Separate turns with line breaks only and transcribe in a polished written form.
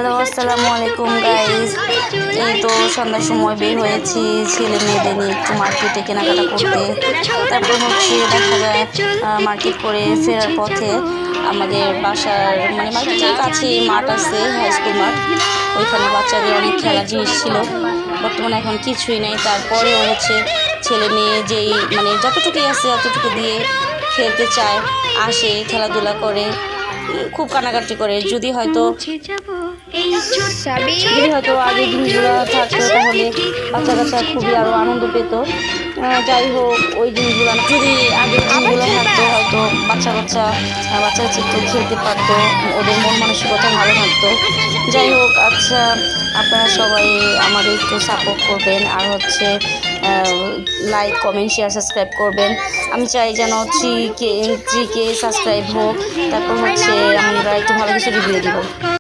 Hello, আসসালামু আলাইকুম guys. এই তো সন্ধ্যার সময় বের হয়েছি ছেলে মেয়েদের নিয়ে একটু মার্কেটে কেনাকাটা করতে। তারপর হচ্ছে দেখা যায় মার্কেট করে ফেরার পথে আমাদের বাসার মার্কেটের কাছে মাঠ আছে, হাই স্কুল মাঠ। ওইখানে বাচ্চাদের অনেক খেলার জিনিস ছিল, বর্তমানে এখন কিছুই নেই। তারপরেও হচ্ছে ছেলে মেয়ে যেই যতটুকুই আছে অতটুকু দিয়ে খেলতে চায়, আসে, খেলাধুলা করে, খুব কান্নাকাটি করে। যদি হয়তো আগের দিনগুলো থাকতো তাহলে বাচ্চা কাচ্চা খুবই আরও আনন্দ পেত। যাই হোক, ওই দিনগুলো যদি আগের দিনগুলো থাকতো হয়তো বাচ্চা একটু খেলতে পারতো, ওদের মন মানসিকতা ভালো থাকতো। যাই হোক, আচ্ছা, আপনারা সবাই আমাদের একটু সাপোর্ট করবেন, আর হচ্ছে লাইক, কমেন্ট, শেয়ার, সাবস্ক্রাইব করবেন। আমি চাই যেন 3K সাবস্ক্রাইব হোক, তারপর হচ্ছে আমরা একটু ভালো কিছু রিভিউ দিব।